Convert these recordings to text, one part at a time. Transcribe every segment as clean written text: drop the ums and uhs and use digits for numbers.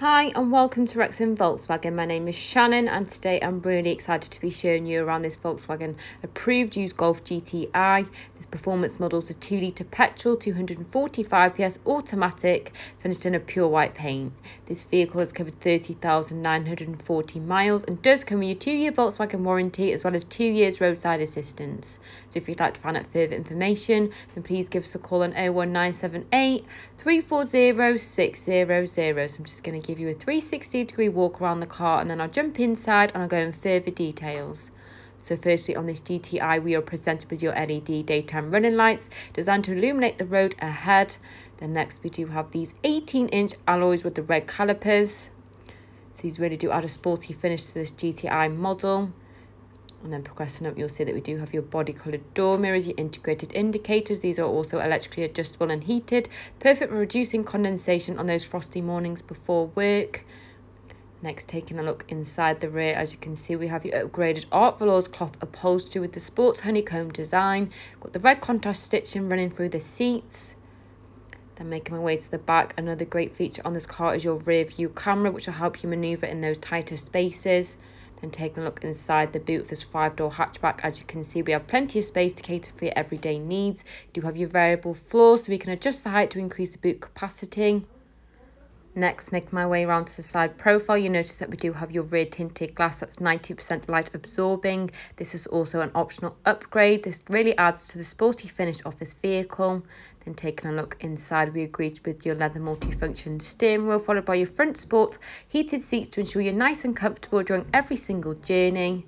Hi and welcome to Wrexham Volkswagen. My name is Shannon and today I'm really excited to be showing you around this Volkswagen approved used Golf GTI. This performance model is a 2-litre petrol, 245ps automatic, finished in a pure white paint. This vehicle has covered 30,940 miles and does come with a 2-year Volkswagen warranty as well as 2 years roadside assistance. So if you'd like to find out further information, then please give us a call on 01978 340 600. So I'm just going to give you a 360-degree walk around the car and then I'll jump inside and I'll go in further details. So firstly, on this GTI, we are presented with your LED daytime running lights designed to illuminate the road ahead. Then next, we do have these 18-inch alloys with the red calipers. So these really do add a sporty finish to this GTI model. And then progressing up, you'll see that we do have your body coloured door mirrors, your integrated indicators. These are also electrically adjustable and heated, perfect for reducing condensation on those frosty mornings before work. Next, taking a look inside the rear, as you can see, we have your upgraded art velours cloth upholstery with the sports honeycomb design. Got the red contrast stitching running through the seats. Then making my way to the back, another great feature on this car is your rear view camera, which will help you manoeuvre in those tighter spaces. Then taking a look inside the boot of this 5-door hatchback, as you can see, we have plenty of space to cater for your everyday needs. You do have your variable floors, so we can adjust the height to increase the boot capacity. Next, making my way around to the side profile, you notice that we do have your rear tinted glass that's 90% light absorbing. This is also an optional upgrade. This really adds to the sporty finish of this vehicle. Then taking a look inside, we agreed with your leather multifunction steering wheel, followed by your front sport heated seats to ensure you're nice and comfortable during every single journey.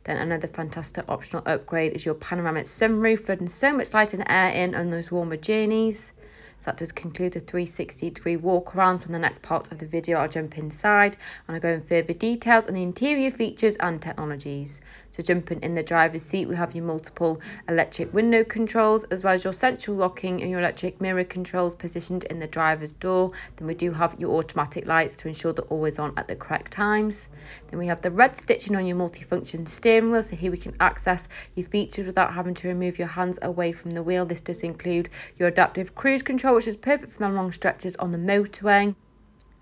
Then another fantastic optional upgrade is your panoramic sunroof, letting so much light and air in on those warmer journeys. So that does conclude the 360-degree walk around. So in the next parts of the video, I'll jump inside and I'll go in further details on the interior features and technologies. So jumping in the driver's seat, we have your multiple electric window controls, as well as your central locking and your electric mirror controls positioned in the driver's door. Then we do have your automatic lights to ensure they're always on at the correct times. Then we have the red stitching on your multifunction steering wheel. So here we can access your features without having to remove your hands away from the wheel. This does include your adaptive cruise control, which is perfect for the long stretches on the motorway.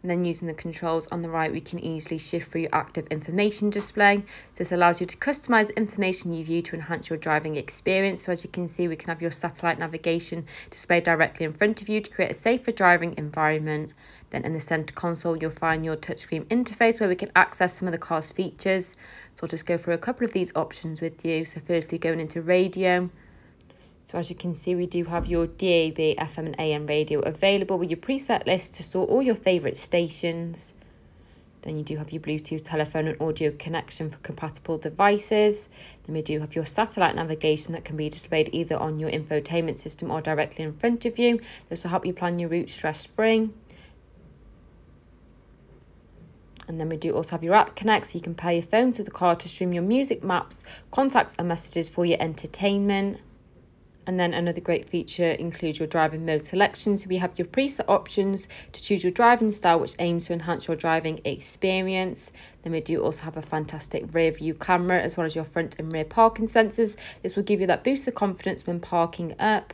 And then using the controls on the right, we can easily shift through your active information display. This allows you to customize the information you view to enhance your driving experience. So as you can see, we can have your satellite navigation displayed directly in front of you to create a safer driving environment. Then in the center console, you'll find your touchscreen interface where we can access some of the car's features. So I'll just go through a couple of these options with you. So firstly, going into radio. So as you can see, we do have your DAB, FM and AM radio available with your preset list to store all your favourite stations. Then you do have your Bluetooth telephone and audio connection for compatible devices. Then we do have your satellite navigation that can be displayed either on your infotainment system or directly in front of you. This will help you plan your route stress-free. And then we do also have your app connect, so you can pair your phone to the car to stream your music, maps, contacts and messages for your entertainment. And then another great feature includes your driving mode selection. So we have your preset options to choose your driving style, which aims to enhance your driving experience. Then we do also have a fantastic rear view camera, as well as your front and rear parking sensors. This will give you that boost of confidence when parking up.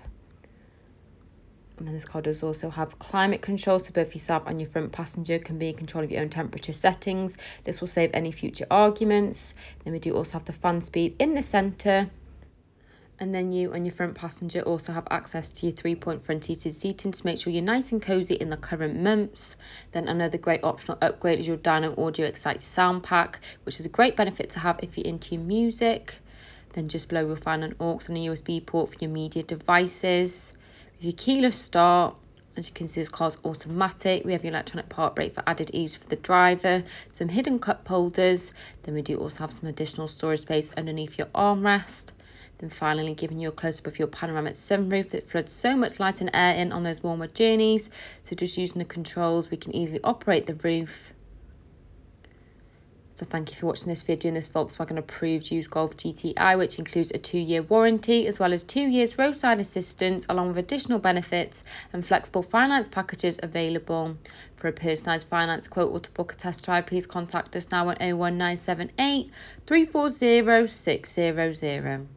And then this car does also have climate control, so both yourself and your front passenger can be in control of your own temperature settings. This will save any future arguments. Then we do also have the fan speed in the centre. And then you and your front passenger also have access to your 3-point front heated seating to make sure you're nice and cosy in the current months. Then another great optional upgrade is your Dynaudio Excite sound pack, which is a great benefit to have if you're into your music. Then just below you'll find an aux and a USB port for your media devices. With your keyless start, as you can see, this car's automatic. We have your electronic park brake for added ease for the driver, some hidden cup holders. Then we do also have some additional storage space underneath your armrest. Then finally giving you a close-up of your panoramic sunroof that floods so much light and air in on those warmer journeys. So just using the controls, we can easily operate the roof. So thank you for watching this video in this Volkswagen approved used Golf GTI, which includes a 2-year warranty as well as 2 years roadside assistance, along with additional benefits and flexible finance packages available. For a personalised finance quote or to book a test drive, please contact us now on 01978 340 600.